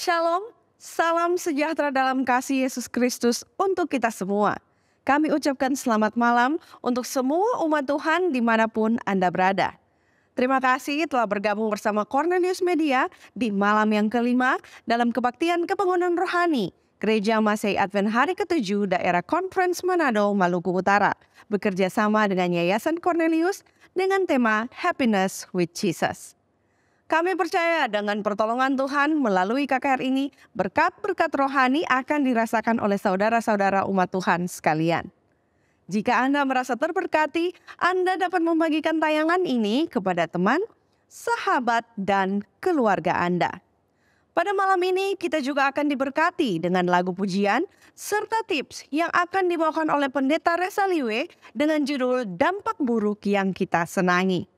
Shalom, salam sejahtera dalam kasih Yesus Kristus untuk kita semua. Kami ucapkan selamat malam untuk semua umat Tuhan dimanapun Anda berada. Terima kasih telah bergabung bersama Cornelius Media di malam yang kelima dalam kebaktian kebangunan rohani Gereja Masehi Advent Hari ke-7 Daerah Conference Manado, Maluku Utara, bekerja sama dengan Yayasan Cornelius dengan tema Happiness with Jesus. Kami percaya dengan pertolongan Tuhan melalui KKR ini, berkat-berkat rohani akan dirasakan oleh saudara-saudara umat Tuhan sekalian. Jika Anda merasa terberkati, Anda dapat membagikan tayangan ini kepada teman, sahabat, dan keluarga Anda. Pada malam ini kita juga akan diberkati dengan lagu pujian serta tips yang akan dibawakan oleh Pendeta Resa Liwe dengan judul Dampak Buruk yang Kita Senangi.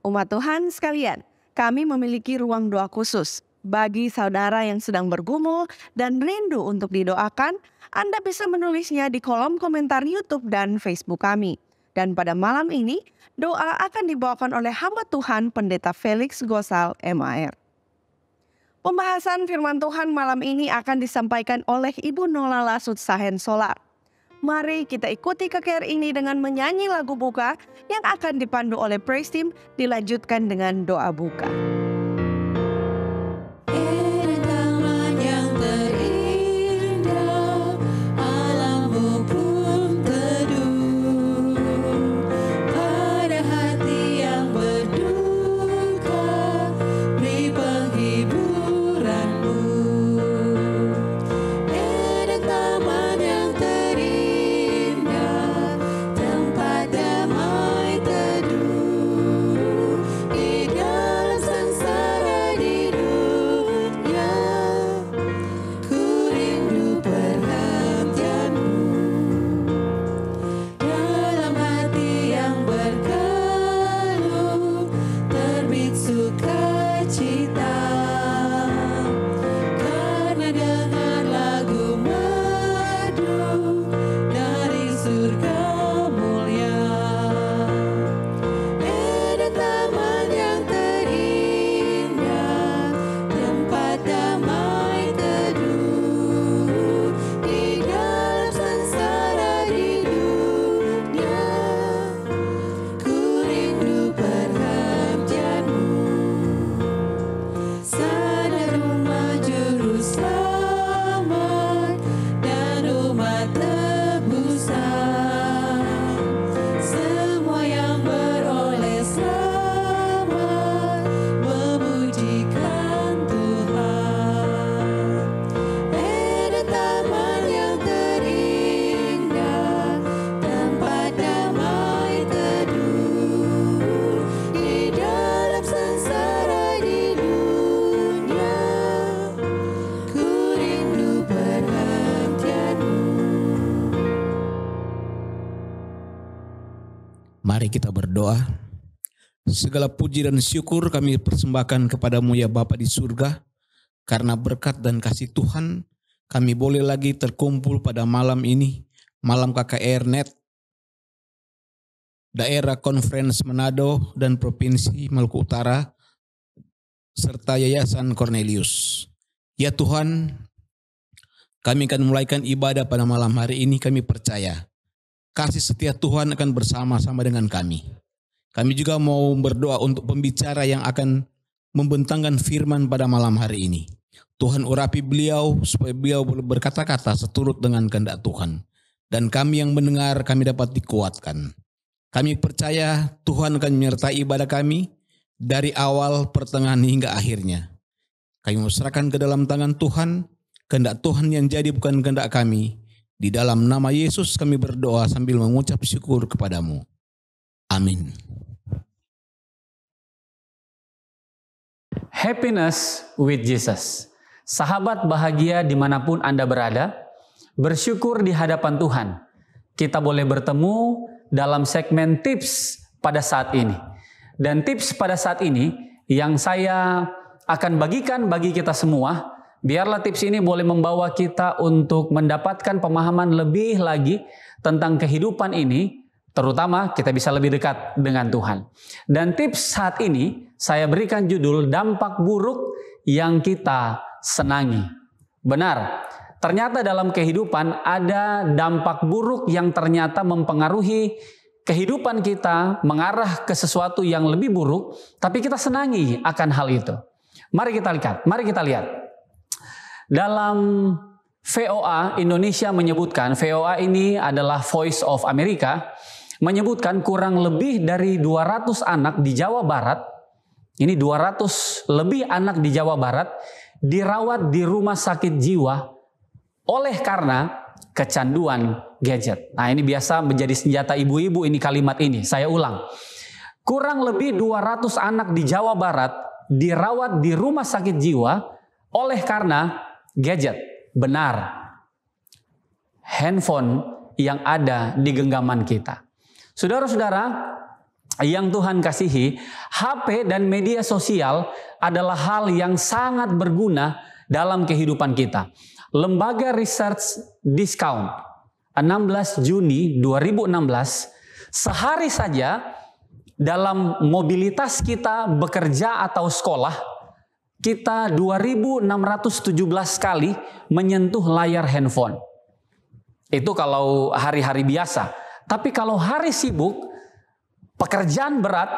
Umat Tuhan sekalian, kami memiliki ruang doa khusus. Bagi saudara yang sedang bergumul dan rindu untuk didoakan, Anda bisa menulisnya di kolom komentar YouTube dan Facebook kami. Dan pada malam ini, doa akan dibawakan oleh hamba Tuhan Pendeta Felix Gosal, MAR. Pembahasan firman Tuhan malam ini akan disampaikan oleh Ibu Nola Lasut Sahen Solar. Mari kita ikuti KKR ini dengan menyanyi lagu buka yang akan dipandu oleh Praise Team, dilanjutkan dengan doa buka. Mari kita berdoa. Segala puji dan syukur kami persembahkan kepadamu ya Bapa di surga. Karena berkat dan kasih Tuhan, kami boleh lagi terkumpul pada malam ini. Malam KKR Net, Daerah Conference Manado dan Provinsi Maluku Utara, serta Yayasan Cornelius. Ya Tuhan, kami akan mulaikan ibadah pada malam hari ini. Kami percaya kasih setia Tuhan akan bersama-sama dengan kami. Kami juga mau berdoa untuk pembicara yang akan membentangkan firman pada malam hari ini. Tuhan urapi beliau supaya beliau boleh berkata-kata seturut dengan kehendak Tuhan. Dan kami yang mendengar, kami dapat dikuatkan. Kami percaya Tuhan akan menyertai ibadah kami dari awal, pertengahan hingga akhirnya. Kami mau serahkan ke dalam tangan Tuhan, kehendak Tuhan yang jadi bukan kehendak kami. Di dalam nama Yesus kami berdoa sambil mengucap syukur kepadamu. Amin. Happiness with Jesus. Sahabat bahagia dimanapun Anda berada, bersyukur di hadapan Tuhan. Kita boleh bertemu dalam segmen tips pada saat ini. Dan tips pada saat ini yang saya akan bagikan bagi kita semua, biarlah tips ini boleh membawa kita untuk mendapatkan pemahaman lebih lagi tentang kehidupan ini, terutama kita bisa lebih dekat dengan Tuhan. Dan tips saat ini saya berikan judul dampak buruk yang kita senangi. Benar, ternyata dalam kehidupan ada dampak buruk yang ternyata mempengaruhi kehidupan kita, mengarah ke sesuatu yang lebih buruk, tapi kita senangi akan hal itu. Mari kita lihat. Dalam VOA, Indonesia menyebutkan, VOA ini adalah Voice of America, menyebutkan kurang lebih dari 200 anak di Jawa Barat, ini 200 lebih anak di Jawa Barat, dirawat di rumah sakit jiwa oleh karena kecanduan gadget. Nah, ini biasa menjadi senjata ibu-ibu ini kalimat ini. Saya ulang. Kurang lebih 200 anak di Jawa Barat dirawat di rumah sakit jiwa oleh karena gadget. Benar. Handphone yang ada di genggaman kita. Saudara-saudara yang Tuhan kasihi, HP dan media sosial adalah hal yang sangat berguna dalam kehidupan kita. Lembaga Research Discount 16 Juni 2016, sehari saja dalam mobilitas kita bekerja atau sekolah, kita 2.617 kali menyentuh layar handphone. Itu kalau hari-hari biasa. Tapi kalau hari sibuk, pekerjaan berat,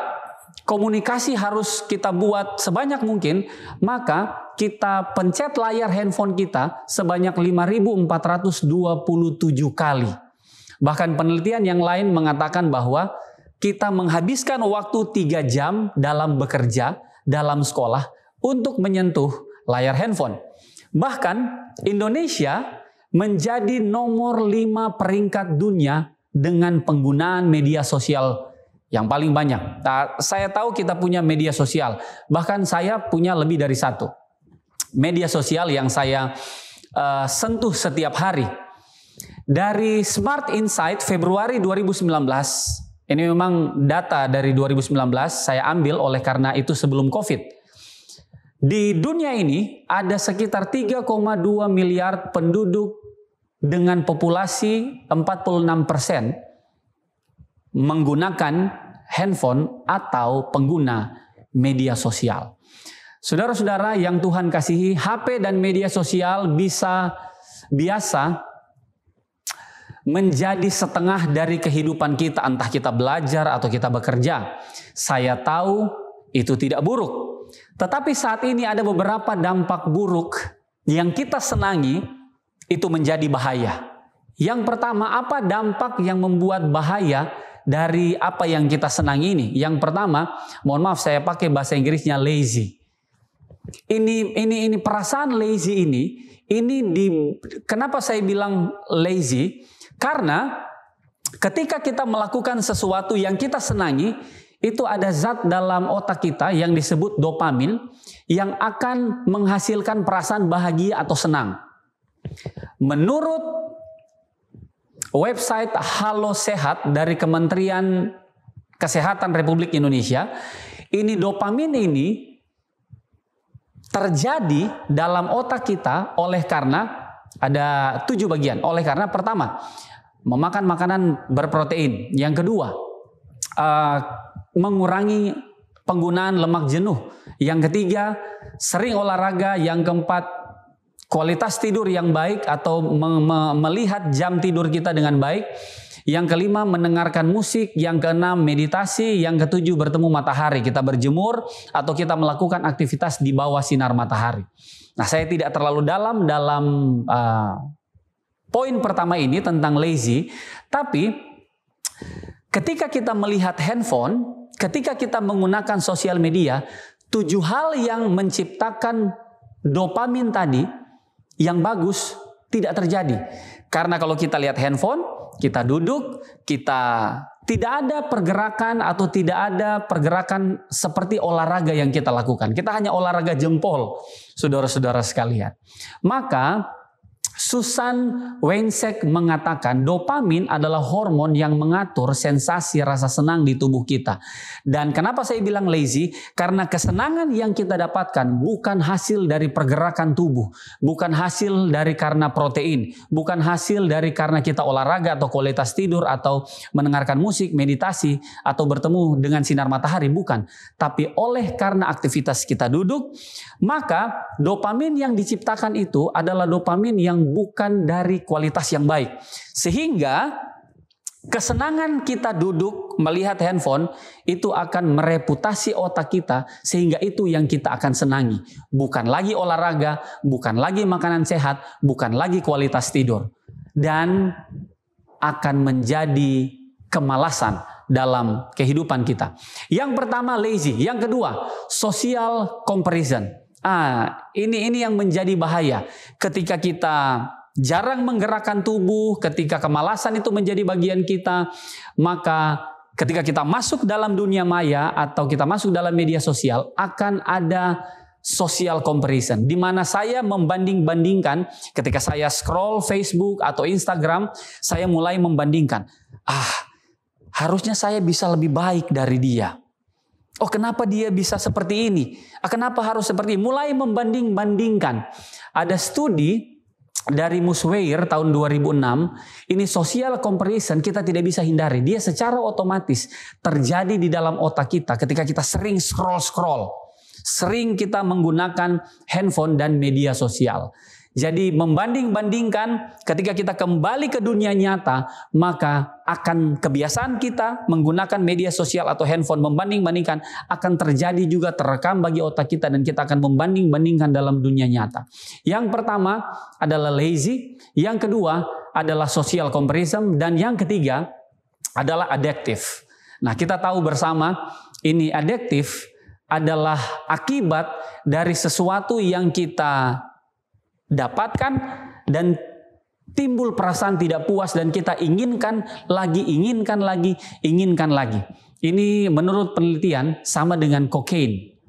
komunikasi harus kita buat sebanyak mungkin, maka kita pencet layar handphone kita sebanyak 5.427 kali. Bahkan penelitian yang lain mengatakan bahwa kita menghabiskan waktu 3 jam dalam bekerja, dalam sekolah, untuk menyentuh layar handphone. Bahkan Indonesia menjadi nomor 5 peringkat dunia dengan penggunaan media sosial yang paling banyak. Nah, saya tahu kita punya media sosial, bahkan saya punya lebih dari 1 media sosial yang saya sentuh setiap hari. Dari Smart Insight Februari 2019, ini memang data dari 2019 saya ambil oleh karena itu sebelum COVID. Di dunia ini ada sekitar 3,2 miliar penduduk dengan populasi 46% menggunakan handphone atau pengguna media sosial. Saudara-saudara yang Tuhan kasihi, HP dan media sosial biasa menjadi setengah dari kehidupan kita, entah kita belajar atau kita bekerja. Saya tahu itu tidak buruk. Tetapi saat ini ada beberapa dampak buruk yang kita senangi itu menjadi bahaya. Yang pertama, apa dampak yang membuat bahaya dari apa yang kita senangi ini? Yang pertama, mohon maaf saya pakai bahasa Inggrisnya lazy. Ini perasaan lazy kenapa saya bilang lazy? Karena ketika kita melakukan sesuatu yang kita senangi, itu ada zat dalam otak kita yang disebut dopamin yang akan menghasilkan perasaan bahagia atau senang. Menurut website Halo Sehat dari Kementerian Kesehatan Republik Indonesia, ini dopamin ini terjadi dalam otak kita oleh karena ada 7 bagian. Oleh karena pertama, memakan makanan berprotein. Yang kedua, mengurangi penggunaan lemak jenuh. Yang ketiga, sering olahraga. Yang keempat, kualitas tidur yang baik atau melihat jam tidur kita dengan baik. Yang kelima, mendengarkan musik. Yang keenam, meditasi. Yang ketujuh, bertemu matahari. Kita berjemur atau kita melakukan aktivitas di bawah sinar matahari. Nah, saya tidak terlalu dalam poin pertama ini tentang lazy. Tapi ketika kita melihat handphone, ketika kita menggunakan sosial media, 7 hal yang menciptakan dopamin tadi yang bagus tidak terjadi. Karena kalau kita lihat handphone, kita duduk, kita tidak ada pergerakan atau tidak ada pergerakan seperti olahraga yang kita lakukan. Kita hanya olahraga jempol, saudara-saudara sekalian. Maka Susan Weinsack mengatakan dopamin adalah hormon yang mengatur sensasi rasa senang di tubuh kita. Dan kenapa saya bilang lazy? Karena kesenangan yang kita dapatkan bukan hasil dari pergerakan tubuh, bukan hasil dari karena protein, bukan hasil dari karena kita olahraga atau kualitas tidur atau mendengarkan musik, meditasi atau bertemu dengan sinar matahari, bukan. Tapi oleh karena aktivitas kita duduk, maka dopamin yang diciptakan itu adalah dopamin yang bukan dari kualitas yang baik. Sehingga kesenangan kita duduk melihat handphone itu akan mereputasi otak kita, sehingga itu yang kita akan senangi. Bukan lagi olahraga, bukan lagi makanan sehat, bukan lagi kualitas tidur. Dan akan menjadi kemalasan dalam kehidupan kita. Yang pertama lazy, yang kedua social comparison. Ini yang menjadi bahaya. Ketika kita jarang menggerakkan tubuh, ketika kemalasan itu menjadi bagian kita, maka ketika kita masuk dalam dunia maya atau kita masuk dalam media sosial, akan ada social comparison, di mana saya membanding-bandingkan. Ketika saya scroll Facebook atau Instagram, saya mulai membandingkan. Harusnya saya bisa lebih baik dari dia. Oh, kenapa dia bisa seperti ini? Kenapa harus seperti ini? Mulai membanding-bandingkan. Ada studi dari Musweir tahun 2006, ini social comparison kita tidak bisa hindari. Dia secara otomatis terjadi di dalam otak kita ketika kita sering scroll-scroll. Sering kita menggunakan handphone dan media sosial. Jadi membanding-bandingkan, ketika kita kembali ke dunia nyata, maka akan kebiasaan kita menggunakan media sosial atau handphone membanding-bandingkan akan terjadi juga terekam bagi otak kita, dan kita akan membanding-bandingkan dalam dunia nyata. Yang pertama adalah lazy, yang kedua adalah social comparison, dan yang ketiga adalah addictive. Nah, kita tahu bersama ini addictive adalah akibat dari sesuatu yang kita dapatkan dan timbul perasaan tidak puas dan kita inginkan lagi. Ini menurut penelitian sama dengan kokain.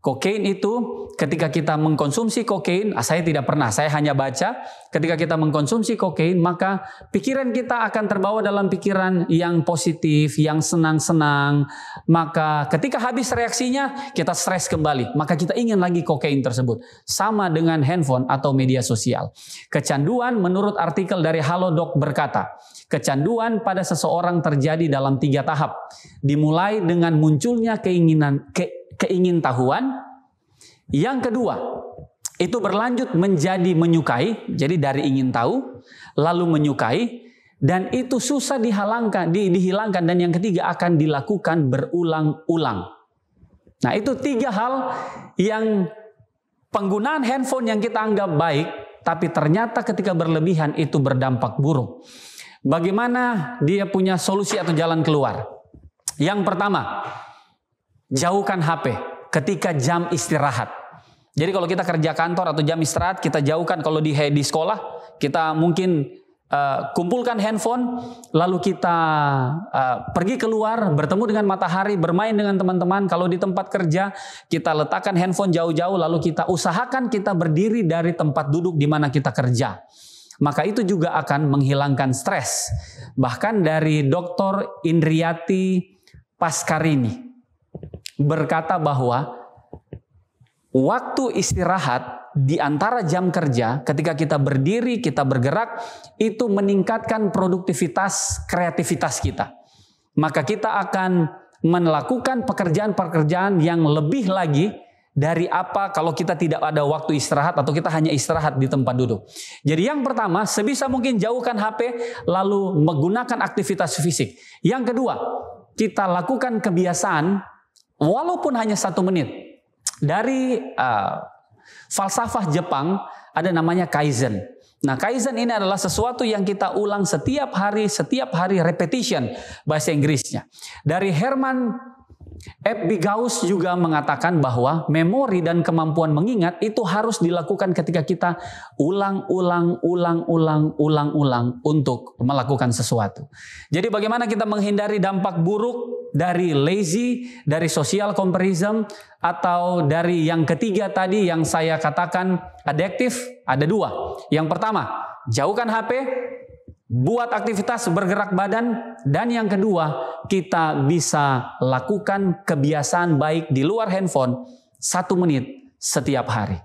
Kokain itu ketika kita mengkonsumsi kokain, saya tidak pernah, saya hanya baca, ketika kita mengkonsumsi kokain maka pikiran kita akan terbawa dalam pikiran yang positif, yang senang-senang. Maka ketika habis reaksinya kita stres kembali, maka kita ingin lagi kokain tersebut. Sama dengan handphone atau media sosial. Kecanduan menurut artikel dari Halodoc berkata, kecanduan pada seseorang terjadi dalam 3 tahap. Dimulai dengan munculnya keingintahuan. Yang kedua, itu berlanjut menjadi menyukai, jadi dari ingin tahu, lalu menyukai, dan itu susah dihilangkan, dan yang ketiga akan dilakukan berulang-ulang. Nah, itu 3 hal yang penggunaan handphone yang kita anggap baik, tapi ternyata ketika berlebihan itu berdampak buruk. Bagaimana dia punya solusi atau jalan keluar? Yang pertama, jauhkan HP ketika jam istirahat. Jadi kalau kita kerja kantor atau jam istirahat, kita jauhkan. Kalau di sekolah, kita mungkin kumpulkan handphone, lalu kita pergi keluar, bertemu dengan matahari, bermain dengan teman-teman. Kalau di tempat kerja, kita letakkan handphone jauh-jauh, lalu kita usahakan kita berdiri dari tempat duduk di mana kita kerja. Maka itu juga akan menghilangkan stres. Bahkan dari Dr. Indriati Paskarini berkata bahwa waktu istirahat di antara jam kerja, ketika kita berdiri, kita bergerak, itu meningkatkan produktivitas, kreativitas kita. Maka kita akan melakukan pekerjaan-pekerjaan yang lebih lagi dari apa kalau kita tidak ada waktu istirahat atau kita hanya istirahat di tempat duduk. Jadi yang pertama, sebisa mungkin jauhkan HP, lalu menggunakan aktivitas fisik. Yang kedua, kita lakukan kebiasaan walaupun hanya 1 menit. Dari falsafah Jepang ada namanya Kaizen. Nah, Kaizen ini adalah sesuatu yang kita ulang setiap hari repetition bahasa Inggrisnya. Dari Herman Ebbinghaus juga mengatakan bahwa memori dan kemampuan mengingat itu harus dilakukan ketika kita ulang untuk melakukan sesuatu. Jadi bagaimana kita menghindari dampak buruk dari lazy, dari social comparison, atau dari yang ketiga tadi yang saya katakan adiktif? Ada 2. Yang pertama, jauhkan HP, buat aktivitas bergerak badan, dan yang kedua, kita bisa lakukan kebiasaan baik di luar handphone 1 menit setiap hari.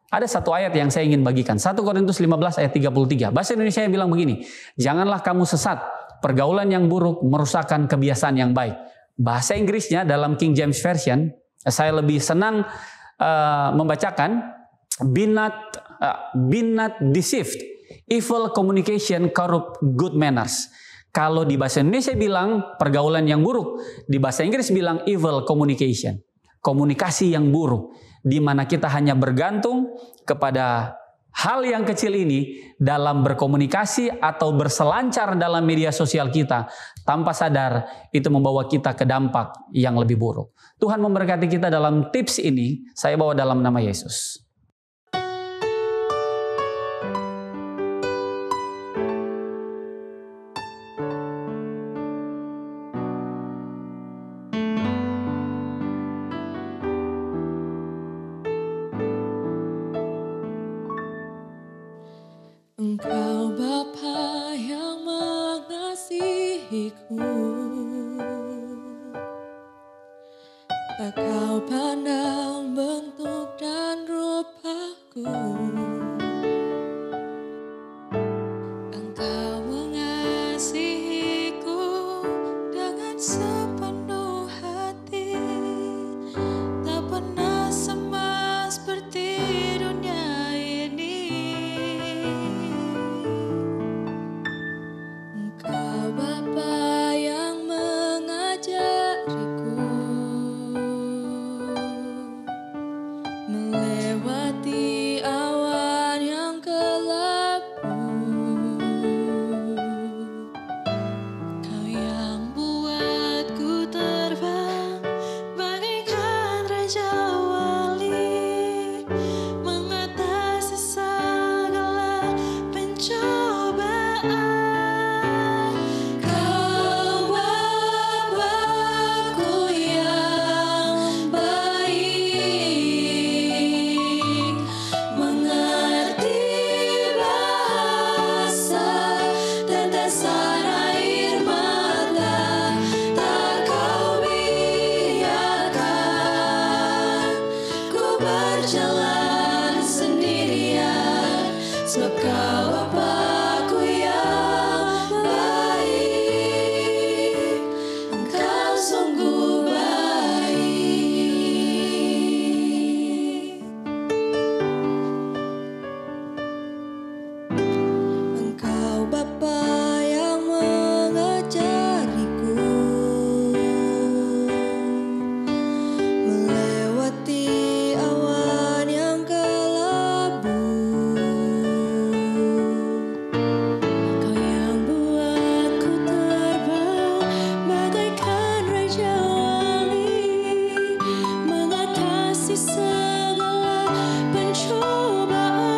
Ada satu ayat yang saya ingin bagikan, 1 Korintus 15 ayat 33. Bahasa Indonesia yang bilang begini, janganlah kamu sesat, pergaulan yang buruk merusakkan kebiasaan yang baik. Bahasa Inggrisnya dalam King James Version, saya lebih senang membacakan, be not deceived, evil communication corrupt good manners. Kalau di bahasa Indonesia bilang pergaulan yang buruk, di bahasa Inggris bilang evil communication, komunikasi yang buruk, di mana kita hanya bergantung kepada hal yang kecil ini dalam berkomunikasi atau berselancar dalam media sosial kita, tanpa sadar itu membawa kita ke dampak yang lebih buruk. Tuhan memberkati kita dalam tips ini, saya bawa dalam nama Yesus. Engkau Bapa yang mengasihiku, tak kau pandang bentuk dan rupaku. Engkau mengasihiku dengan sepenuh hati, tak pernah sama seperti dunia ini. Engkau Bapa yang mengajariku melewati awan yang kelabu. Kau yang buatku terbang bagaikan raja wali, mengatasi segala pencobaan. Kau Bapa-Ku yang baik, mengerti bahasa tetesan air mata, tak kau biarkan ku berjalan sendirian, sebab kau Bapa-Ku yang baik, Engkau sungguh baik. Engkau Bapa yang mengajariku melewati awan yang kelabu. Kau yang buatku terbang bagaikan raja wali, mengatasi segala pencobaan.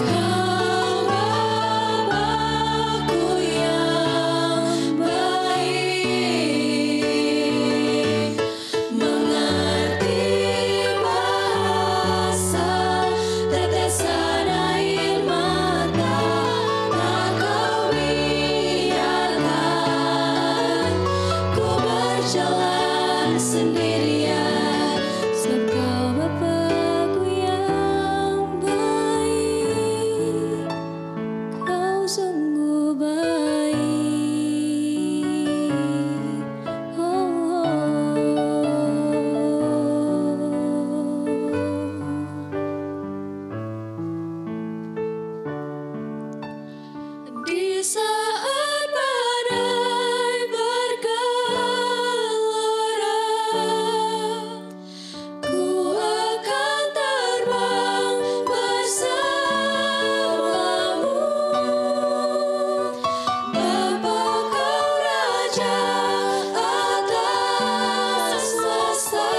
Kau Bapa-Ku yang baik, mengerti bahasa tetesan air mata, tak kau biarkan ku berjalan sendirian, sebab kau Bapa-Ku yang baik, kau sungguh baik. Di saat badai bergelora, ku akan terbang bersamamu. Bapa, Kau Raja atas semesta,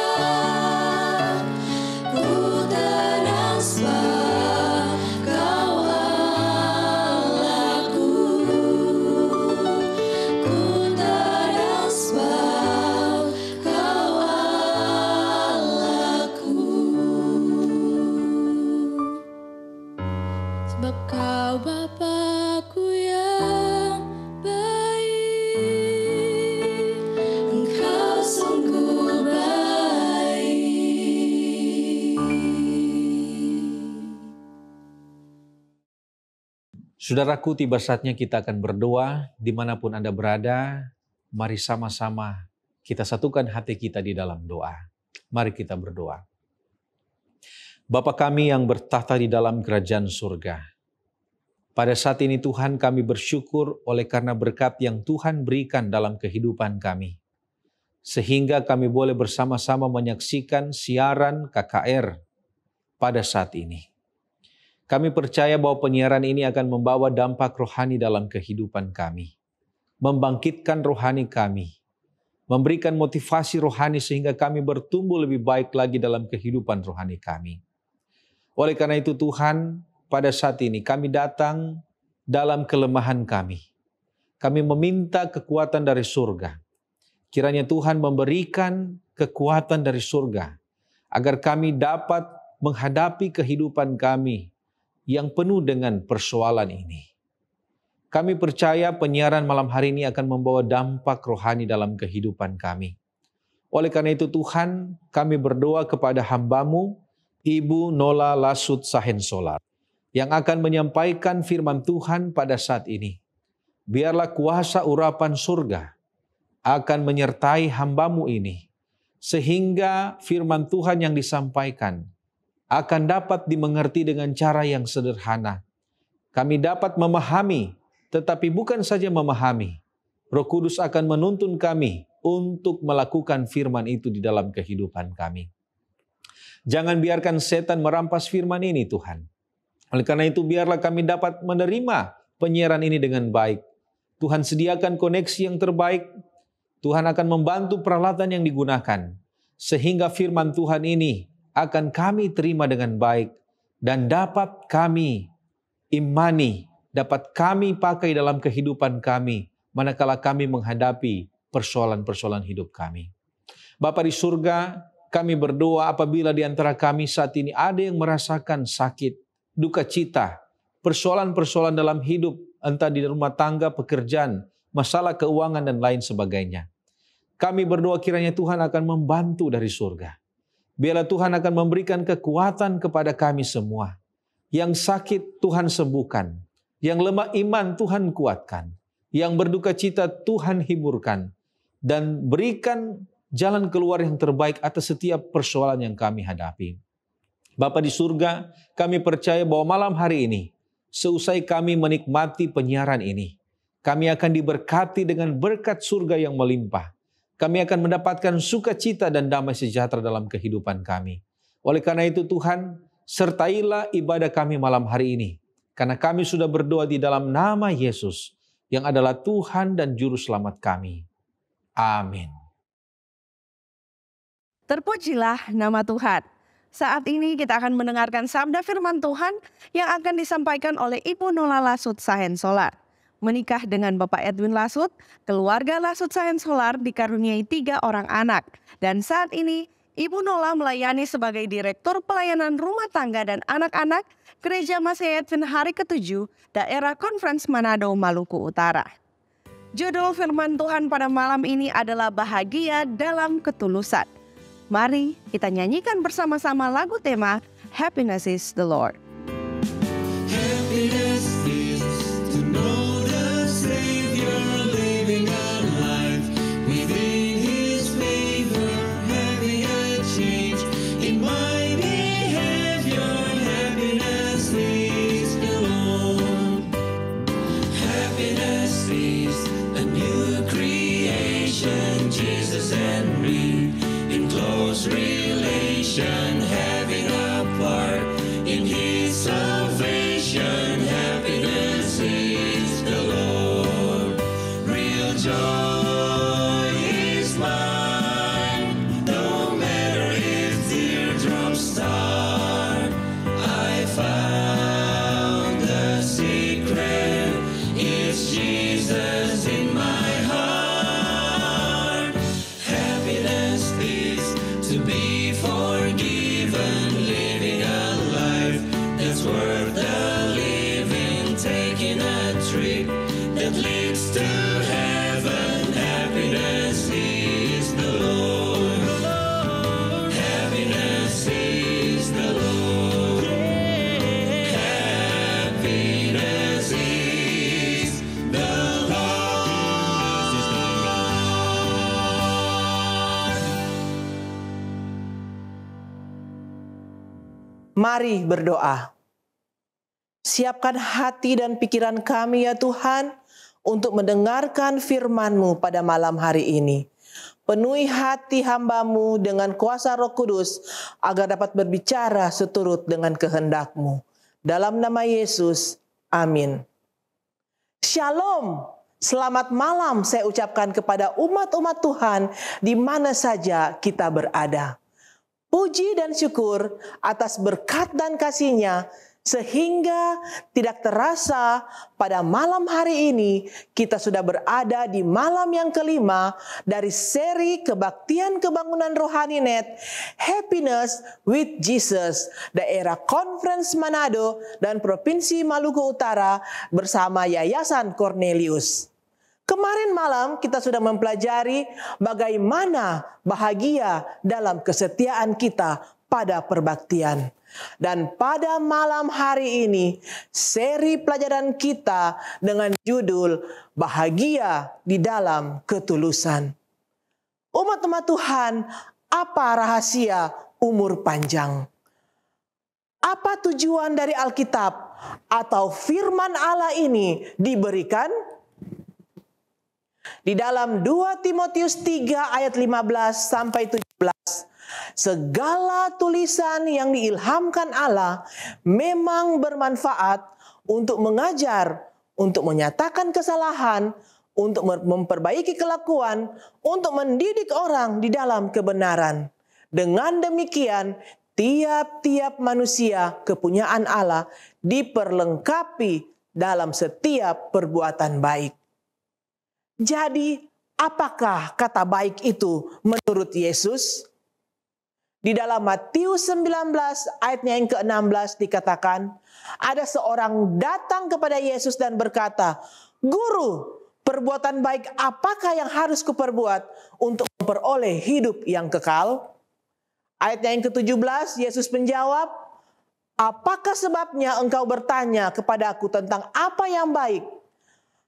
ku tenang sebab Kau Allahku. Saudaraku, tiba saatnya kita akan berdoa dimanapun Anda berada. Mari sama-sama kita satukan hati kita di dalam doa. Mari kita berdoa. Bapa kami yang bertahta di dalam kerajaan surga. Pada saat ini Tuhan, kami bersyukur oleh karena berkat yang Tuhan berikan dalam kehidupan kami. Sehingga kami boleh bersama-sama menyaksikan siaran KKR pada saat ini. Kami percaya bahwa penyiaran ini akan membawa dampak rohani dalam kehidupan kami. Membangkitkan rohani kami. Memberikan motivasi rohani sehingga kami bertumbuh lebih baik lagi dalam kehidupan rohani kami. Oleh karena itu Tuhan, pada saat ini kami datang dalam kelemahan kami. Kami meminta kekuatan dari surga. Kiranya Tuhan memberikan kekuatan dari surga agar kami dapat menghadapi kehidupan kami yang penuh dengan persoalan ini. Kami percaya penyiaran malam hari ini akan membawa dampak rohani dalam kehidupan kami. Oleh karena itu Tuhan, kami berdoa kepada hamba-Mu, Ibu Nola Lasut Sahensolar, yang akan menyampaikan firman Tuhan pada saat ini. Biarlah kuasa urapan surga akan menyertai hamba-Mu ini, sehingga firman Tuhan yang disampaikan akan dapat dimengerti dengan cara yang sederhana. Kami dapat memahami, tetapi bukan saja memahami. Roh Kudus akan menuntun kami untuk melakukan firman itu di dalam kehidupan kami. Jangan biarkan setan merampas firman ini Tuhan. Oleh karena itu biarlah kami dapat menerima penyiaran ini dengan baik. Tuhan sediakan koneksi yang terbaik. Tuhan akan membantu peralatan yang digunakan. Sehingga firman Tuhan ini akan kami terima dengan baik dan dapat kami imani, dapat kami pakai dalam kehidupan kami manakala kami menghadapi persoalan-persoalan hidup kami. Bapa di surga, kami berdoa apabila di antara kami saat ini ada yang merasakan sakit, duka cita, persoalan-persoalan dalam hidup, entah di rumah tangga, pekerjaan, masalah keuangan dan lain sebagainya. Kami berdoa kiranya Tuhan akan membantu dari surga. Biarlah Tuhan akan memberikan kekuatan kepada kami semua. Yang sakit Tuhan sembuhkan. Yang lemah iman Tuhan kuatkan. Yang berduka cita Tuhan hiburkan. Dan berikan jalan keluar yang terbaik atas setiap persoalan yang kami hadapi. Bapa di surga, kami percaya bahwa malam hari ini, seusai kami menikmati penyiaran ini, kami akan diberkati dengan berkat surga yang melimpah. Kami akan mendapatkan sukacita dan damai sejahtera dalam kehidupan kami. Oleh karena itu Tuhan, sertailah ibadah kami malam hari ini. Karena kami sudah berdoa di dalam nama Yesus, yang adalah Tuhan dan Juru Selamat kami. Amin. Terpujilah nama Tuhan. Saat ini kita akan mendengarkan sabda firman Tuhan yang akan disampaikan oleh Ibu Nola Lasut Sahensolar. Menikah dengan Bapak Edwin Lasut, keluarga Lasut Sahensolar dikaruniai 3 orang anak. Dan saat ini, Ibu Nola melayani sebagai Direktur Pelayanan Rumah Tangga dan Anak-anak Gereja Masih Edwin Hari ke-7, Daerah Conference Manado, Maluku Utara. Judul firman Tuhan pada malam ini adalah Bahagia dalam Ketulusan. Mari kita nyanyikan bersama-sama lagu tema Happiness is the Lord. Happiness is to know the Savior living a life within His favor, having a change in my behavior. Happiness is the Lord. Happiness is a new creation, Jesus and me in close relation, having a part in His salvation. Happiness is the Lord. Real joy is mine, no matter if teardrops start. I found the secret, it's Jesus in my heart. Happiness is to be forgiven, living a life that's worth the living, taking a trip that leads to heaven. Happiness is the Lord. Happiness is the Lord. Happiness is Mari berdoa. Siapkan hati dan pikiran kami ya Tuhan untuk mendengarkan firman-Mu pada malam hari ini. Penuhi hati hamba-Mu dengan kuasa Roh Kudus agar dapat berbicara seturut dengan kehendak-Mu. Dalam nama Yesus, amin. Shalom, selamat malam saya ucapkan kepada umat-umat Tuhan di mana saja kita berada. Puji dan syukur atas berkat dan kasih-Nya, sehingga tidak terasa pada malam hari ini kita sudah berada di malam yang kelima dari seri Kebaktian Kebangunan Rohani Net Happiness with Jesus, daerah Conference Manado dan Provinsi Maluku Utara bersama Yayasan Cornelius. Kemarin malam kita sudah mempelajari bagaimana bahagia dalam kesetiaan kita pada perbaktian. Dan pada malam hari ini, seri pelajaran kita dengan judul Bahagia di dalam Ketulusan. Umat-umat Tuhan, apa rahasia umur panjang? Apa tujuan dari Alkitab atau firman Allah ini diberikan? Di dalam 2 Timotius 3 ayat 15 sampai 17, segala tulisan yang diilhamkan Allah memang bermanfaat untuk mengajar, untuk menyatakan kesalahan, untuk memperbaiki kelakuan, untuk mendidik orang di dalam kebenaran. Dengan demikian, tiap-tiap manusia kepunyaan Allah diperlengkapi dalam setiap perbuatan baik. Jadi, apakah kata baik itu menurut Yesus? Di dalam Matius 19 ayatnya yang ke-16 dikatakan, ada seorang datang kepada Yesus dan berkata, "Guru, perbuatan baik apakah yang harus kuperbuat untuk memperoleh hidup yang kekal?" Ayatnya yang ke-17, Yesus menjawab, "Apakah sebabnya engkau bertanya kepadaku tentang apa yang baik?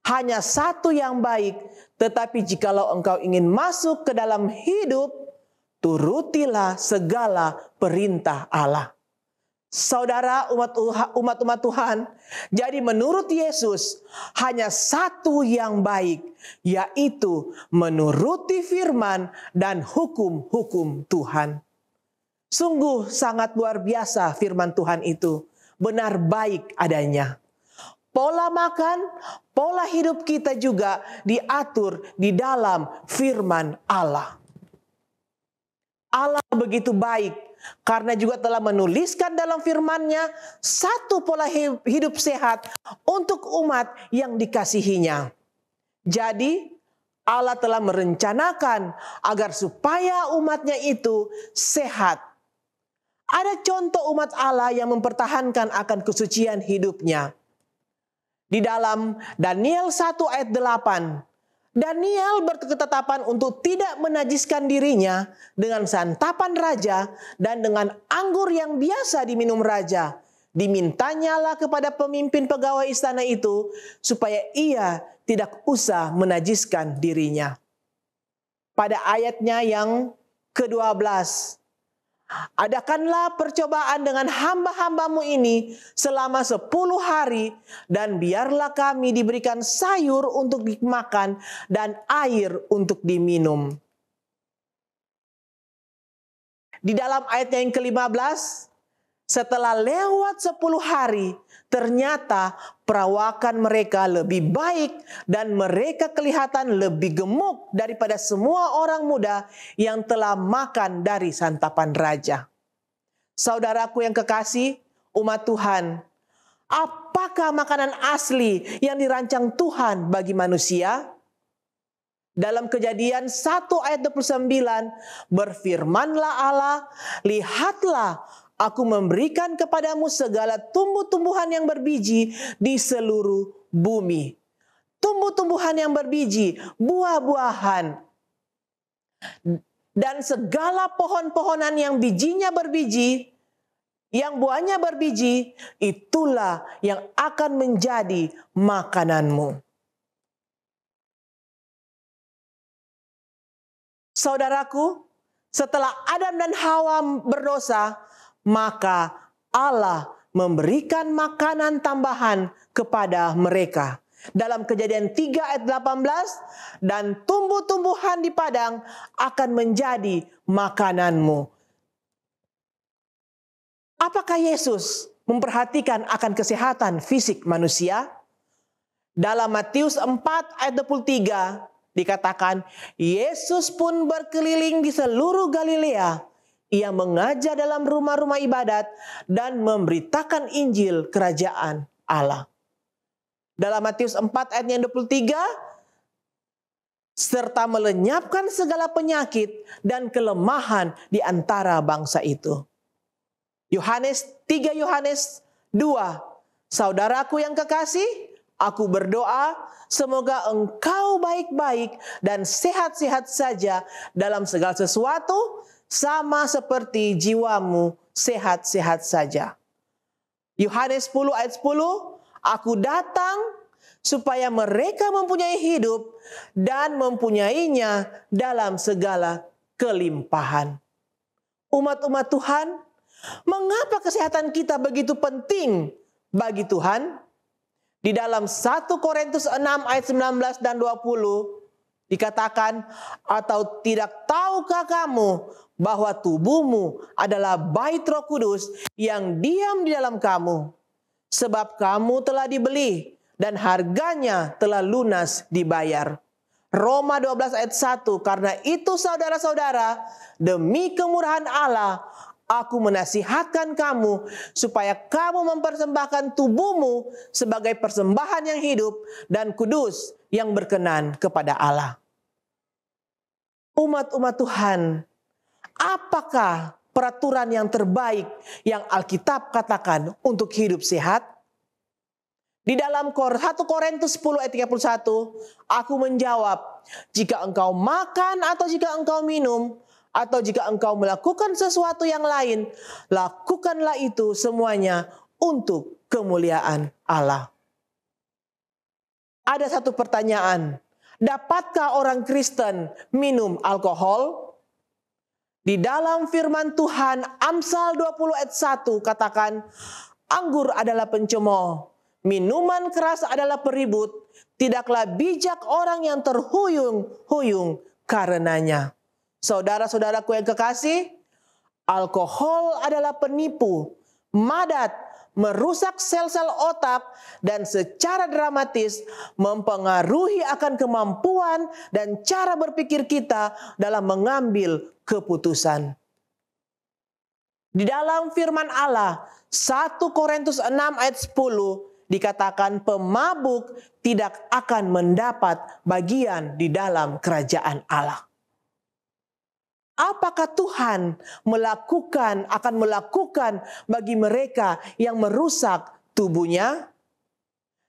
Hanya satu yang baik, tetapi jikalau engkau ingin masuk ke dalam hidup, turutilah segala perintah Allah." Saudara umat-umat Tuhan, jadi menurut Yesus hanya satu yang baik, yaitu menuruti firman dan hukum-hukum Tuhan. Sungguh sangat luar biasa firman Tuhan itu, benar baik adanya. Pola makan, pola hidup kita juga diatur di dalam firman Allah. Allah begitu baik karena juga telah menuliskan dalam firman-Nya satu pola hidup sehat untuk umat yang dikasihinya. Jadi Allah telah merencanakan agar supaya umatnya itu sehat. Ada contoh umat Allah yang mempertahankan akan kesucian hidupnya. Di dalam Daniel 1 ayat 8, Daniel berketetapan untuk tidak menajiskan dirinya dengan santapan raja dan dengan anggur yang biasa diminum raja. Dimintanyalah kepada pemimpin pegawai istana itu supaya ia tidak usah menajiskan dirinya. Pada ayatnya yang ke-12, adakanlah percobaan dengan hamba-hambamu ini selama 10 hari, dan biarlah kami diberikan sayur untuk dimakan dan air untuk diminum. Di dalam ayat yang ke-15, setelah lewat 10 hari, ternyata perawakan mereka lebih baik dan mereka kelihatan lebih gemuk daripada semua orang muda yang telah makan dari santapan raja. Saudaraku yang kekasih, umat Tuhan, apakah makanan asli yang dirancang Tuhan bagi manusia? Dalam Kejadian 1 ayat 29, berfirmanlah Allah, "Lihatlah, Aku memberikan kepadamu segala tumbuh-tumbuhan yang berbiji di seluruh bumi." Tumbuh-tumbuhan yang berbiji, buah-buahan, dan segala pohon-pohonan yang bijinya berbiji, yang buahnya berbiji, itulah yang akan menjadi makananmu. Saudaraku, setelah Adam dan Hawa berdosa, maka Allah memberikan makanan tambahan kepada mereka. Dalam Kejadian 3 ayat 18, dan tumbuh-tumbuhan di padang akan menjadi makananmu. Apakah Yesus memperhatikan akan kesehatan fisik manusia? Dalam Matius 4 ayat 23 dikatakan, Yesus pun berkeliling di seluruh Galilea. Ia mengajar dalam rumah-rumah ibadat dan memberitakan Injil kerajaan Allah. Dalam Matius 4 ayat yang 23, serta melenyapkan segala penyakit dan kelemahan di antara bangsa itu. 3 Yohanes 2, saudaraku yang kekasih, aku berdoa semoga engkau baik-baik dan sehat-sehat saja dalam segala sesuatu, sama seperti jiwamu sehat-sehat saja. Yohanes 10 ayat 10, aku datang supaya mereka mempunyai hidup dan mempunyainya dalam segala kelimpahan. Umat-umat Tuhan, mengapa kesehatan kita begitu penting bagi Tuhan? Di dalam 1 Korintus 6 ayat 19 dan 20 dikatakan, atau tidak tahukah kamu bahwa tubuhmu adalah bait Roh Kudus yang diam di dalam kamu, sebab kamu telah dibeli dan harganya telah lunas dibayar. Roma 12 ayat 1, karena itu saudara-saudara, demi kemurahan Allah, aku menasihatkan kamu supaya kamu mempersembahkan tubuhmu sebagai persembahan yang hidup dan kudus yang berkenan kepada Allah. Umat-umat Tuhan, apakah peraturan yang terbaik yang Alkitab katakan untuk hidup sehat? Di dalam 1 Korintus 10 ayat 31, aku menjawab, jika engkau makan atau jika engkau minum, atau jika engkau melakukan sesuatu yang lain, lakukanlah itu semuanya untuk kemuliaan Allah. Ada satu pertanyaan, dapatkah orang Kristen minum alkohol? Di dalam firman Tuhan, Amsal 20 ayat 1 katakan, anggur adalah pencemooh, minuman keras adalah peribut, tidaklah bijak orang yang terhuyung-huyung karenanya. Saudara-saudaraku yang kekasih, alkohol adalah penipu, madat, merusak sel-sel otak, dan secara dramatis mempengaruhi akan kemampuan dan cara berpikir kita dalam mengambil keputusan. Di dalam firman Allah, 1 Korintus 6 ayat 10, dikatakan pemabuk tidak akan mendapat bagian di dalam kerajaan Allah. Apakah Tuhan akan melakukan bagi mereka yang merusak tubuhnya?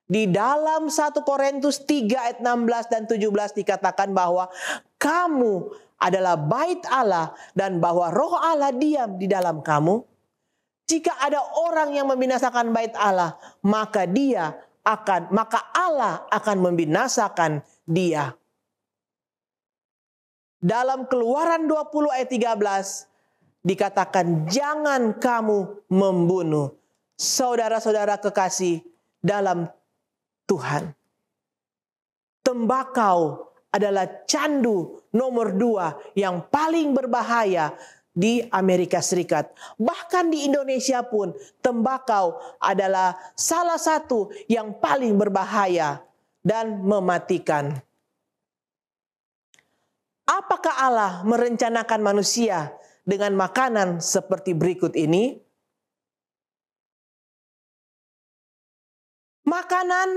Di dalam 1 Korintus 3 ayat 16 dan 17 dikatakan bahwa kamu adalah bait Allah dan bahwa roh Allah diam di dalam kamu. Jika ada orang yang membinasakan bait Allah, maka Allah akan membinasakan dia. Dalam Keluaran 20 ayat 13 dikatakan jangan kamu membunuh. Saudara-saudara kekasih dalam Tuhan, tembakau adalah candu nomor 2 yang paling berbahaya di Amerika Serikat. Bahkan di Indonesia pun tembakau adalah salah satu yang paling berbahaya dan mematikan. Apakah Allah merencanakan manusia dengan makanan seperti berikut ini? Makanan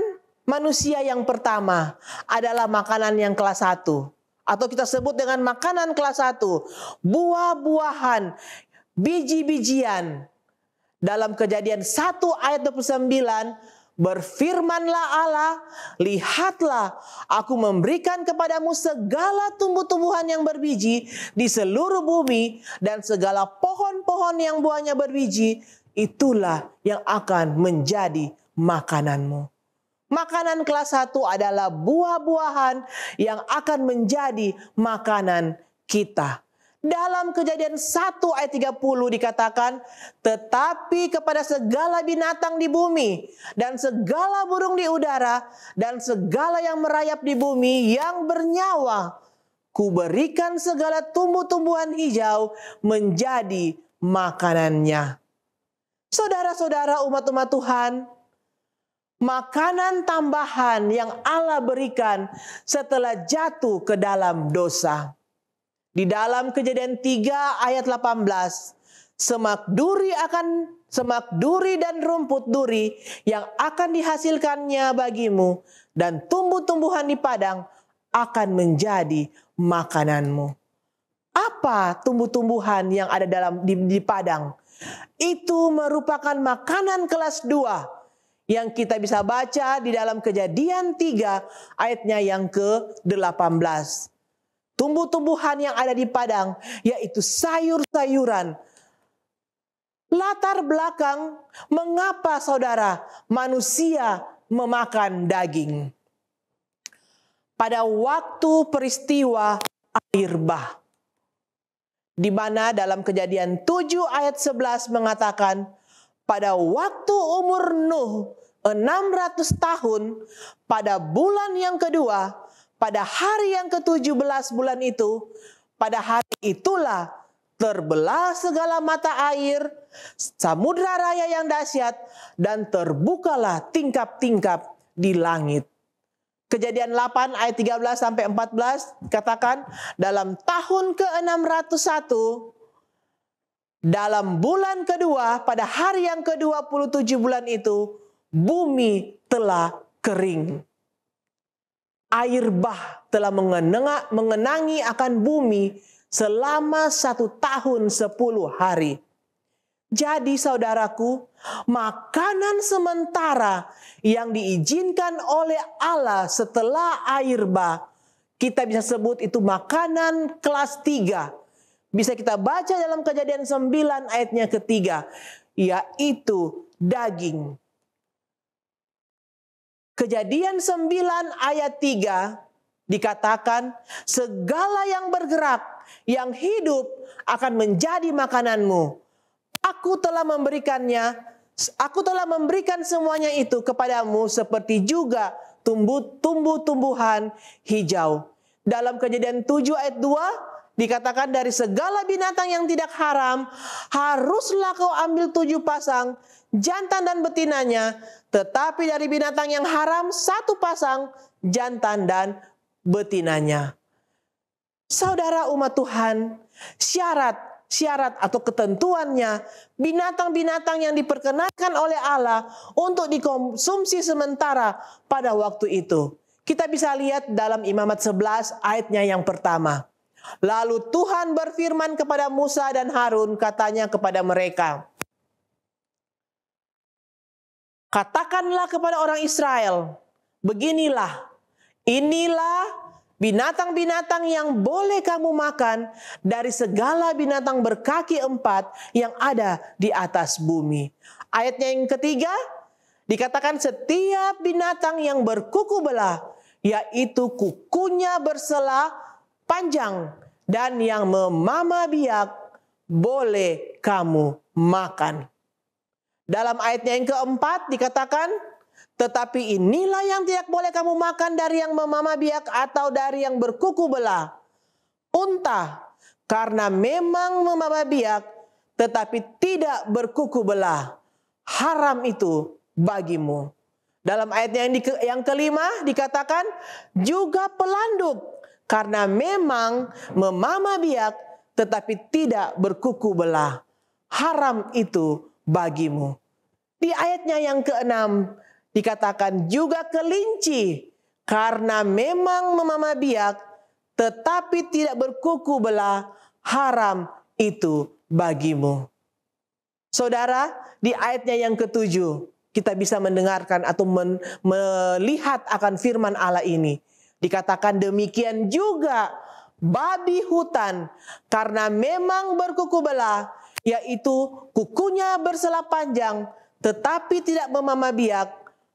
manusia yang pertama adalah makanan yang kelas 1. Atau kita sebut dengan makanan kelas 1. Buah-buahan, biji-bijian. Dalam Kejadian 1 ayat 29, berfirmanlah Allah, lihatlah aku memberikan kepadamu segala tumbuh-tumbuhan yang berbiji di seluruh bumi dan segala pohon-pohon yang buahnya berbiji, itulah yang akan menjadi makananmu. Makanan kelas 1 adalah buah-buahan yang akan menjadi makanan kita. Dalam Kejadian 1 ayat 30 dikatakan, tetapi kepada segala binatang di bumi dan segala burung di udara dan segala yang merayap di bumi yang bernyawa, kuberikan segala tumbuh-tumbuhan hijau menjadi makanannya. Saudara-saudara umat-umat Tuhan, makanan tambahan yang Allah berikan setelah jatuh ke dalam dosa. Di dalam Kejadian 3 ayat 18, semak duri dan rumput duri yang akan dihasilkannya bagimu dan tumbuh-tumbuhan di padang akan menjadi makananmu. Apa tumbuh-tumbuhan yang ada di padang? Itu merupakan makanan kelas 2 yang kita bisa baca di dalam Kejadian 3 ayatnya yang ke-18. Tumbuh-tumbuhan yang ada di padang, yaitu sayur-sayuran. Latar belakang mengapa saudara manusia memakan daging. Pada waktu peristiwa air bah, di mana dalam Kejadian 7 ayat 11 mengatakan, pada waktu umur Nuh 600 tahun, pada bulan yang kedua, pada hari yang ke-17 bulan itu, pada hari itulah terbelah segala mata air, samudra raya yang dahsyat, dan terbukalah tingkap-tingkap di langit. Kejadian 8 ayat 13 sampai 14 katakan, dalam tahun ke-601, dalam bulan kedua, pada hari yang ke-27 bulan itu, bumi telah kering. Air bah telah mengenangi akan bumi selama 1 tahun 10 hari. Jadi saudaraku, makanan sementara yang diizinkan oleh Allah setelah air bah, kita bisa sebut itu makanan kelas 3. Bisa kita baca dalam Kejadian 9 ayatnya ketiga, yaitu daging. Kejadian 9 ayat 3 dikatakan, segala yang bergerak, yang hidup akan menjadi makananmu. Aku telah memberikan semuanya itu kepadamu seperti juga tumbuh-tumbuhan hijau. Dalam Kejadian 7 ayat 2 dikatakan, dari segala binatang yang tidak haram, haruslah kau ambil 7 pasang, jantan dan betinanya. Tetapi dari binatang yang haram, 1 pasang, jantan dan betinanya. Saudara umat Tuhan, syarat atau ketentuannya, binatang-binatang yang diperkenankan oleh Allah untuk dikonsumsi sementara pada waktu itu. Kita bisa lihat dalam Imamat 11 ayatnya yang pertama. Lalu Tuhan berfirman kepada Musa dan Harun, katanya kepada mereka, katakanlah kepada orang Israel, beginilah, inilah binatang-binatang yang boleh kamu makan dari segala binatang berkaki 4 yang ada di atas bumi. Ayatnya yang ketiga, dikatakan setiap binatang yang berkuku belah, yaitu kukunya bersela panjang dan yang memama biak, boleh kamu makan. Dalam ayatnya yang keempat dikatakan, tetapi inilah yang tidak boleh kamu makan dari yang memama biak atau dari yang berkuku belah. Unta, karena memang memama biak tetapi tidak berkuku belah. Haram itu bagimu. Dalam ayatnya yang kelima dikatakan, juga pelanduk, karena memang memama biak tetapi tidak berkuku belah. Haram itu bagimu. Di ayatnya yang keenam dikatakan juga kelinci, karena memang memama biak tetapi tidak berkuku belah, haram itu bagimu. Saudara, di ayatnya yang ketujuh kita bisa mendengarkan atau melihat akan firman Allah ini. Dikatakan demikian juga babi hutan, karena memang berkuku belah, yaitu kukunya bersela panjang tetapi tidak memama biak,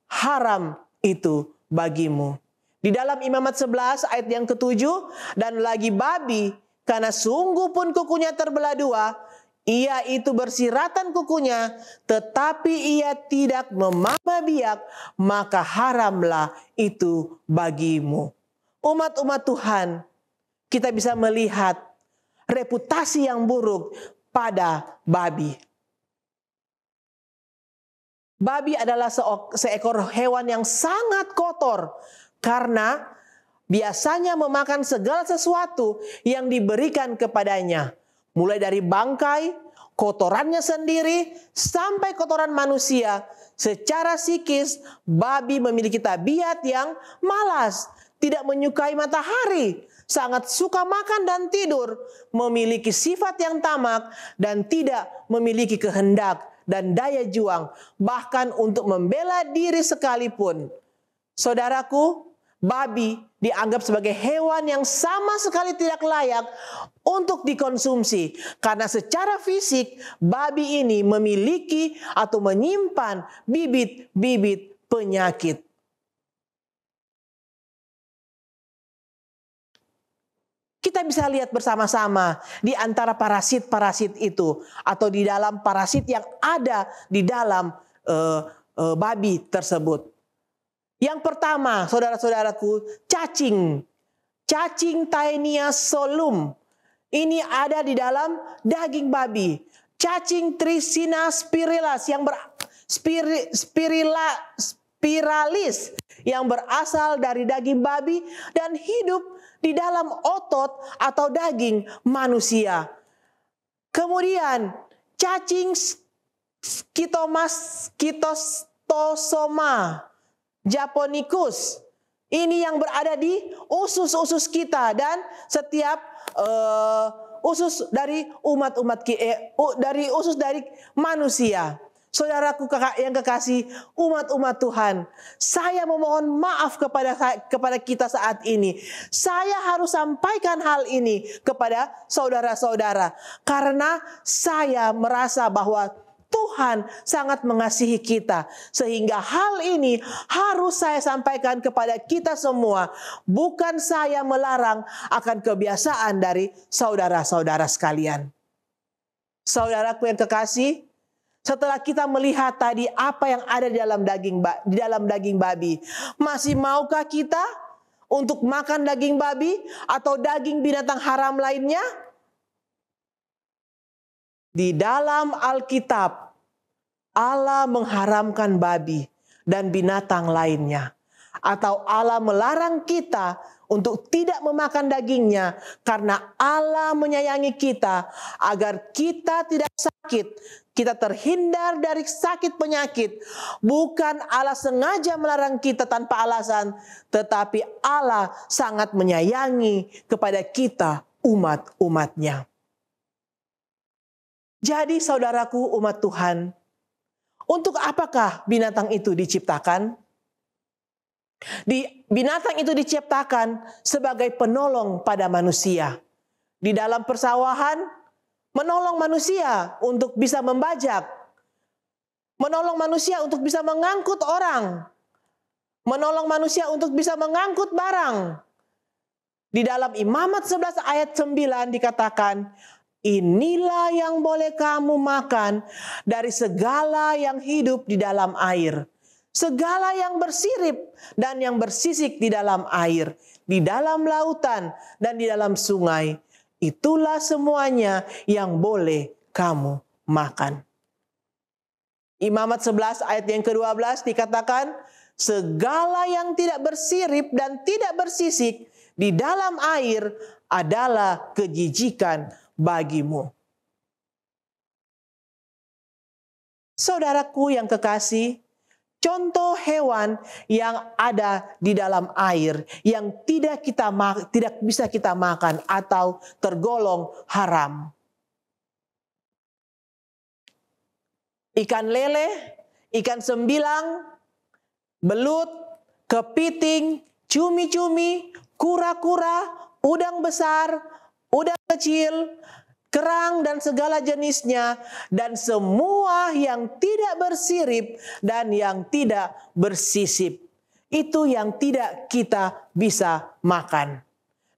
haram itu bagimu. Di dalam Imamat 11 ayat yang ketujuh, dan lagi babi Karena sungguh pun kukunya terbelah dua, ia itu bersiratan kukunya, tetapi ia tidak memamah biak, maka haramlah itu bagimu. Umat-umat Tuhan, kita bisa melihat reputasi yang buruk pada babi. Babi adalah seekor hewan yang sangat kotor karena biasanya memakan segala sesuatu yang diberikan kepadanya. Mulai dari bangkai, kotorannya sendiri, sampai kotoran manusia. Secara psikis, babi memiliki tabiat yang malas, tidak menyukai matahari, sangat suka makan dan tidur, memiliki sifat yang tamak, dan tidak memiliki kehendak dan daya juang, bahkan untuk membela diri sekalipun. Saudaraku, babi dianggap sebagai hewan yang sama sekali tidak layak untuk dikonsumsi. Karena secara fisik, babi ini memiliki atau menyimpan bibit-bibit penyakit. Kita bisa lihat bersama-sama di antara parasit-parasit itu atau di dalam parasit yang ada di dalam babi tersebut. Yang pertama, saudara-saudaraku, cacing. Cacing Taenia solum. Ini ada di dalam daging babi. Cacing Trisina spiralis spiralis yang berasal dari daging babi dan hidup di dalam otot atau daging manusia. Kemudian cacing Schistosoma japonicus. Ini yang berada di usus-usus kita dan setiap usus dari dari usus dari manusia. Saudaraku yang kekasih, umat-umat Tuhan, saya memohon maaf kepada kita saat ini. Saya harus sampaikan hal ini kepada saudara-saudara karena saya merasa bahwa Tuhan sangat mengasihi kita, sehingga hal ini harus saya sampaikan kepada kita semua. Bukan saya melarang akan kebiasaan dari saudara-saudara sekalian. Saudaraku yang kekasih, setelah kita melihat tadi apa yang ada di dalam daging babi, masih maukah kita untuk makan daging babi atau daging binatang haram lainnya? Di dalam Alkitab, Allah mengharamkan babi dan binatang lainnya. Atau Allah melarang kita untuk tidak memakan dagingnya karena Allah menyayangi kita agar kita tidak sakit, kita terhindar dari sakit penyakit. Bukan Allah sengaja melarang kita tanpa alasan, tetapi Allah sangat menyayangi kepada kita umat-umatnya. Jadi saudaraku umat Tuhan, untuk apakah binatang itu diciptakan? Binatang itu diciptakan sebagai penolong pada manusia. Di dalam persawahan, menolong manusia untuk bisa membajak. Menolong manusia untuk bisa mengangkut orang. Menolong manusia untuk bisa mengangkut barang. Di dalam Imamat 11 ayat 9 dikatakan, inilah yang boleh kamu makan dari segala yang hidup di dalam air. Segala yang bersirip dan yang bersisik di dalam air, di dalam lautan dan di dalam sungai. Itulah semuanya yang boleh kamu makan. Imamat 11 ayat yang ke-12 dikatakan, segala yang tidak bersirip dan tidak bersisik di dalam air adalah kejijikan bagimu. Saudaraku yang kekasih, contoh hewan yang ada di dalam air yang tidak bisa kita makan atau tergolong haram. Ikan lele, ikan sembilang, belut, kepiting, cumi-cumi, kura-kura, udang besar, udang kecil, kerang dan segala jenisnya, dan semua yang tidak bersirip dan yang tidak bersisip. Itu yang tidak kita bisa makan.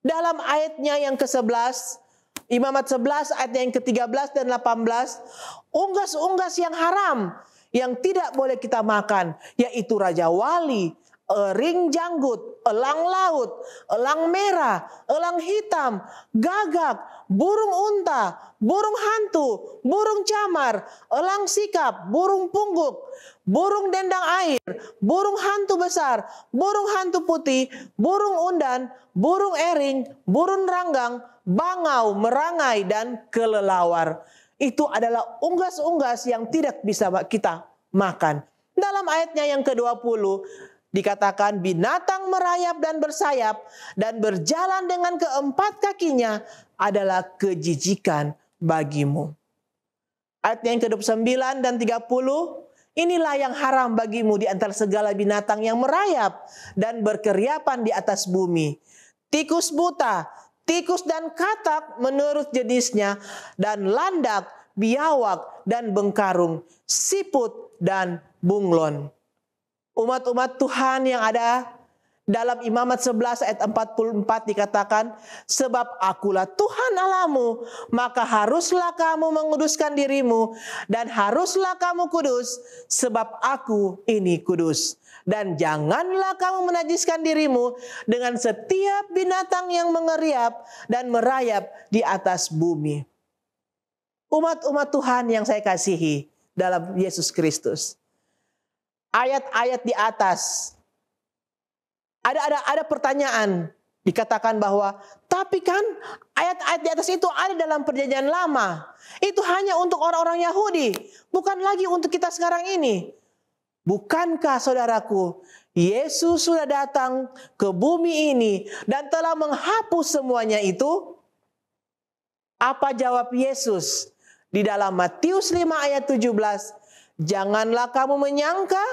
Dalam ayatnya yang ke-11, Imamat 11 ayat yang ke-13 dan 18, unggas-unggas yang haram yang tidak boleh kita makan, yaitu raja wali, ering janggut, elang laut, elang merah, elang hitam, gagak, burung unta, burung hantu, burung camar, elang sikap, burung pungguk, burung dendang air, burung hantu besar, burung hantu putih, burung undan, burung ering, burung ranggang, bangau, merangai, dan kelelawar. Itu adalah unggas-unggas yang tidak bisa kita makan. Dalam ayatnya yang ke-20 dikatakan binatang merayap dan bersayap dan berjalan dengan keempat kakinya adalah kejijikan bagimu. Ayat yang ke-29 dan 30, inilah yang haram bagimu di antara segala binatang yang merayap dan berkeriapan di atas bumi. Tikus buta, tikus dan katak menurut jenisnya, dan landak, biawak, dan bengkarung, siput, dan bunglon. Umat-umat Tuhan yang ada dalam Imamat 11 ayat 44 dikatakan, sebab akulah Tuhan Allahmu, maka haruslah kamu menguduskan dirimu, dan haruslah kamu kudus, sebab aku ini kudus. Dan janganlah kamu menajiskan dirimu dengan setiap binatang yang mengeriap dan merayap di atas bumi. Umat-umat Tuhan yang saya kasihi dalam Yesus Kristus, ayat-ayat di atas ada pertanyaan, dikatakan bahwa tapi kan ayat-ayat di atas itu ada dalam perjanjian lama, itu hanya untuk orang-orang Yahudi, bukan lagi untuk kita sekarang ini. Bukankah saudaraku, Yesus sudah datang ke bumi ini dan telah menghapus semuanya itu? Apa jawab Yesus di dalam Matius 5 ayat 17? Janganlah kamu menyangka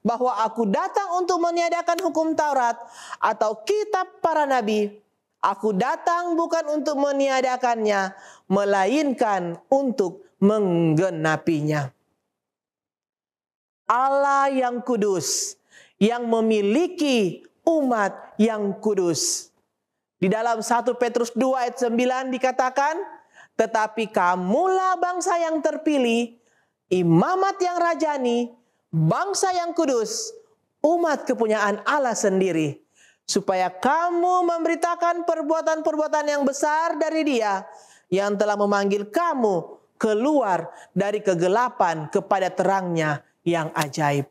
bahwa aku datang untuk meniadakan hukum Taurat atau kitab para nabi. Aku datang bukan untuk meniadakannya, melainkan untuk menggenapinya. Allah yang kudus, yang memiliki umat yang kudus. Di dalam 1 Petrus 2 ayat 9 dikatakan, tetapi kamulah bangsa yang terpilih, imamat yang rajani, bangsa yang kudus, umat kepunyaan Allah sendiri, supaya kamu memberitakan perbuatan-perbuatan yang besar dari Dia yang telah memanggil kamu keluar dari kegelapan kepada terangnya yang ajaib.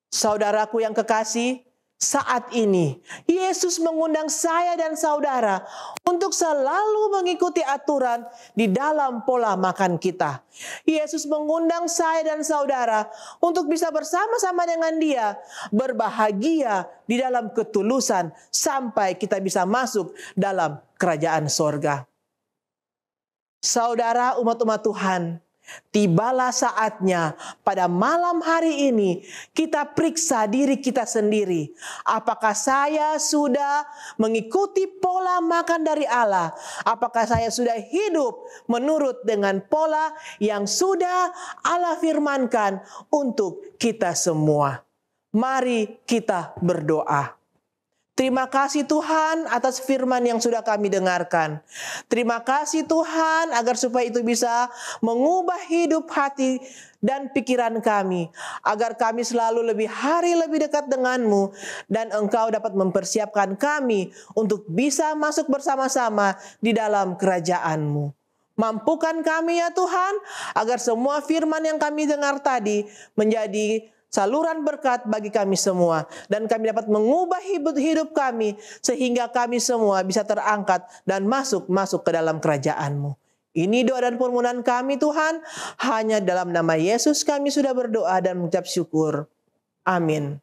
Saudaraku yang kekasih, saat ini Yesus mengundang saya dan saudara untuk selalu mengikuti aturan di dalam pola makan kita. Yesus mengundang saya dan saudara untuk bisa bersama-sama dengan Dia berbahagia di dalam ketulusan sampai kita bisa masuk dalam kerajaan sorga. Saudara umat-umat Tuhan, tibalah saatnya pada malam hari ini kita periksa diri kita sendiri. Apakah saya sudah mengikuti pola makan dari Allah? Apakah saya sudah hidup menurut dengan pola yang sudah Allah firmankan untuk kita semua? Mari kita berdoa. Terima kasih Tuhan atas firman yang sudah kami dengarkan. Terima kasih Tuhan agar supaya itu bisa mengubah hidup hati dan pikiran kami. Agar kami selalu lebih hari lebih dekat denganmu. Dan Engkau dapat mempersiapkan kami untuk bisa masuk bersama-sama di dalam kerajaan-Mu. Mampukan kami ya Tuhan agar semua firman yang kami dengar tadi menjadi saluran berkat bagi kami semua. Dan kami dapat mengubah hidup kami sehingga kami semua bisa terangkat dan masuk ke dalam kerajaan-Mu. Ini doa dan permohonan kami Tuhan. Hanya dalam nama Yesus kami sudah berdoa dan mengucap syukur. Amin.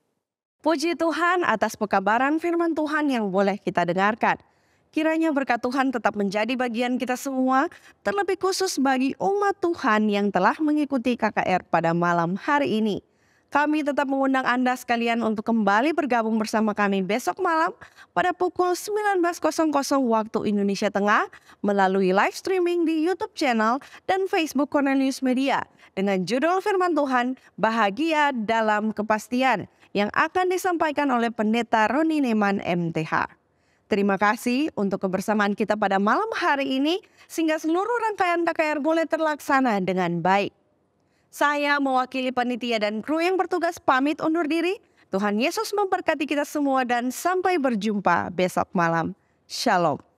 Puji Tuhan atas pekabaran firman Tuhan yang boleh kita dengarkan. Kiranya berkat Tuhan tetap menjadi bagian kita semua, terlebih khusus bagi umat Tuhan yang telah mengikuti KKR pada malam hari ini. Kami tetap mengundang Anda sekalian untuk kembali bergabung bersama kami besok malam pada pukul 19.00 waktu Indonesia Tengah melalui live streaming di YouTube channel dan Facebook Cornelius Media dengan judul Firman Tuhan Bahagia dalam Kepastian yang akan disampaikan oleh Pendeta Roni Neman MTH. Terima kasih untuk kebersamaan kita pada malam hari ini, sehingga seluruh rangkaian KKR boleh terlaksana dengan baik. Saya mewakili panitia dan kru yang bertugas pamit undur diri. Tuhan Yesus memberkati kita semua dan sampai berjumpa besok malam. Shalom.